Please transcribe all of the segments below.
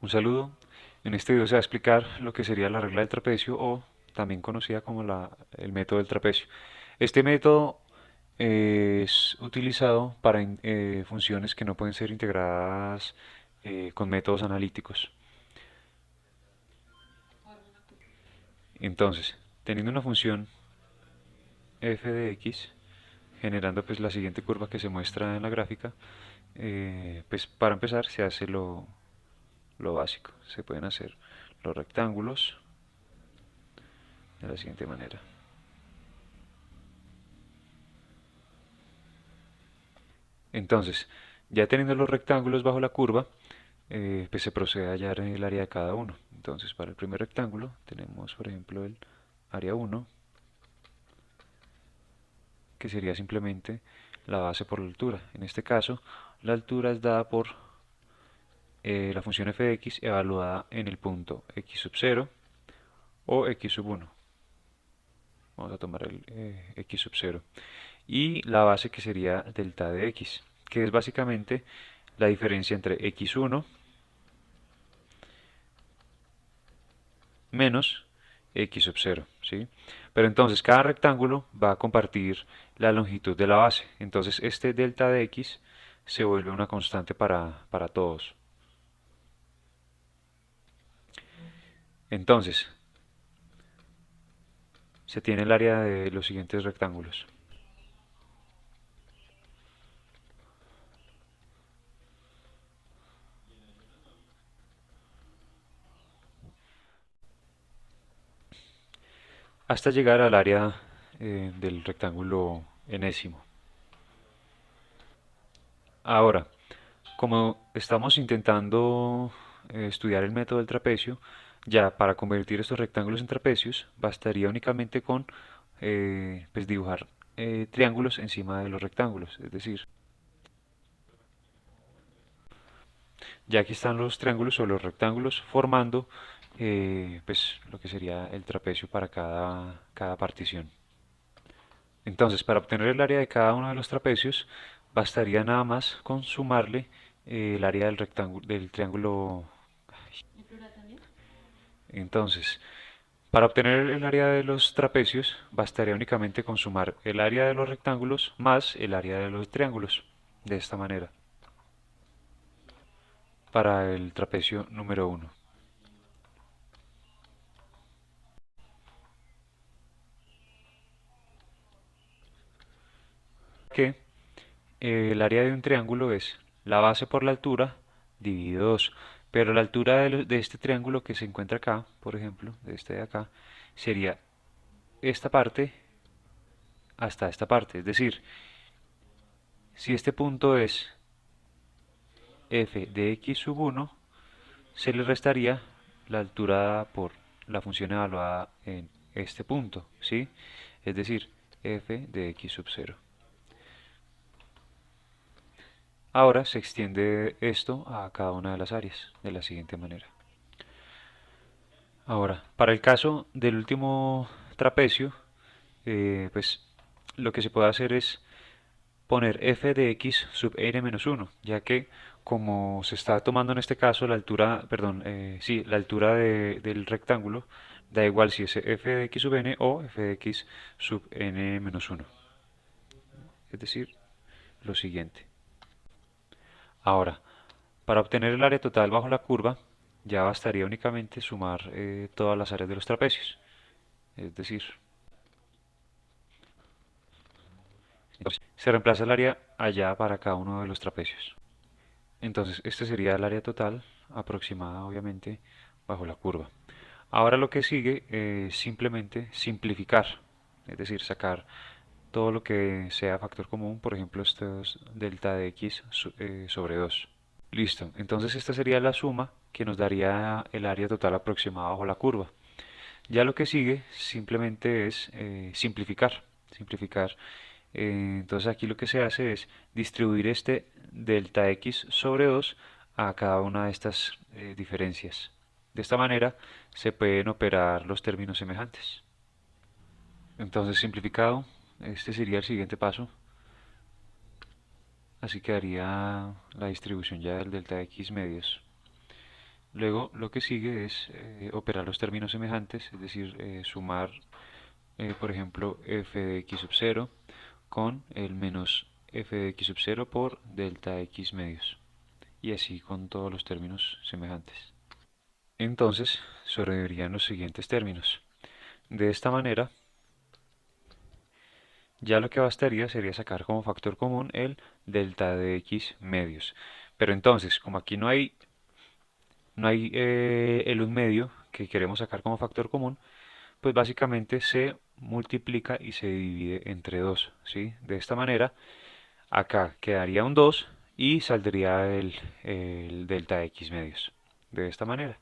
Un saludo. En este video se va a explicar lo que sería la regla del trapecio o también conocida como el método del trapecio. Este método es utilizado para funciones que no pueden ser integradas con métodos analíticos. Entonces, teniendo una función f de x, generando pues la siguiente curva que se muestra en la gráfica, pues para empezar se hace lo básico. Se pueden hacer los rectángulos de la siguiente manera. Entonces, ya teniendo los rectángulos bajo la curva, pues se procede a hallar el área de cada uno. Entonces, para el primer rectángulo tenemos, por ejemplo, el área 1, que sería simplemente la base por la altura. En este caso, la altura es dada por la función f de x evaluada en el punto x sub 0 o x sub 1. Vamos a tomar el x sub 0. Y la base que sería delta de x, que es básicamente la diferencia entre x1 menos x sub 0, ¿sí? Pero entonces cada rectángulo va a compartir la longitud de la base. Entonces este delta de x se vuelve una constante para todos. Entonces, se tiene el área de los siguientes rectángulos. Hasta llegar al área del rectángulo enésimo. Ahora, como estamos intentando estudiar el método del trapecio, ya para convertir estos rectángulos en trapecios, bastaría únicamente con pues dibujar triángulos encima de los rectángulos. Es decir, ya aquí están los triángulos o los rectángulos formando pues lo que sería el trapecio para cada partición. Entonces, para obtener el área de cada uno de los trapecios, bastaría nada más con sumarle el área del rectángulo, del triángulo. Entonces, para obtener el área de los trapecios, bastaría únicamente con sumar el área de los rectángulos más el área de los triángulos, de esta manera, para el trapecio número uno. Que el área de un triángulo es la base por la altura dividido 2, pero la altura de este triángulo que se encuentra acá, por ejemplo, de este de acá, sería esta parte hasta esta parte. Es decir, si este punto es f de x sub 1, se le restaría la altura por la función evaluada en este punto, ¿sí? Es decir, f de x sub 0. Ahora se extiende esto a cada una de las áreas de la siguiente manera. Ahora, para el caso del último trapecio, pues lo que se puede hacer es poner f de x sub n menos 1, ya que como se está tomando en este caso la altura, perdón, sí, la altura del rectángulo, da igual si es f de x sub n o f de x sub n menos 1. Es decir, lo siguiente. Ahora, para obtener el área total bajo la curva, ya bastaría únicamente sumar todas las áreas de los trapecios. Es decir, entonces, se reemplaza el área allá para cada uno de los trapecios. Entonces, este sería el área total aproximada, obviamente, bajo la curva. Ahora lo que sigue es simplemente simplificar, es decir, sacar todo lo que sea factor común, por ejemplo, esto es delta de x sobre 2. Listo, entonces esta sería la suma que nos daría el área total aproximada bajo la curva. Ya lo que sigue simplemente es simplificar. Simplificar. Entonces aquí lo que se hace es distribuir este delta x sobre 2 a cada una de estas diferencias. De esta manera se pueden operar los términos semejantes. Entonces simplificado, este sería el siguiente paso. Así quedaría la distribución ya del delta x medios. Luego lo que sigue es operar los términos semejantes, es decir, sumar, por ejemplo, f de x sub 0 con el menos f de x sub 0 por delta x medios, y así con todos los términos semejantes. Entonces sobrevivirían los siguientes términos. De esta manera, ya lo que bastaría sería sacar como factor común el delta de x medios. Pero entonces, como aquí no hay el un medio que queremos sacar como factor común, pues básicamente se multiplica y se divide entre 2, ¿sí? De esta manera, acá quedaría un 2 y saldría el delta x medios. De esta manera.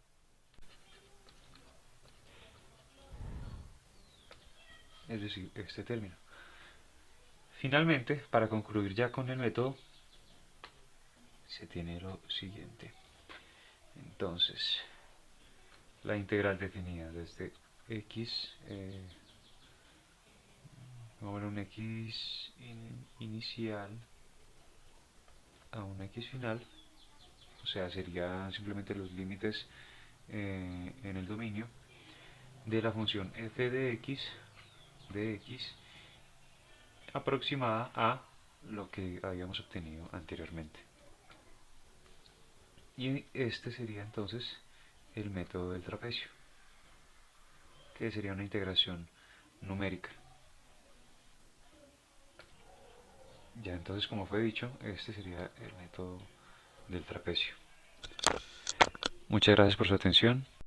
Es decir, este término. Finalmente, para concluir ya con el método, se tiene lo siguiente. Entonces, la integral definida desde x, vamos a ver un x inicial a un x final, o sea, serían simplemente los límites en el dominio de la función f de x aproximada a lo que habíamos obtenido anteriormente. Y este sería entonces el método del trapecio, que sería una integración numérica. Ya entonces, como fue dicho, este sería el método del trapecio. Muchas gracias por su atención.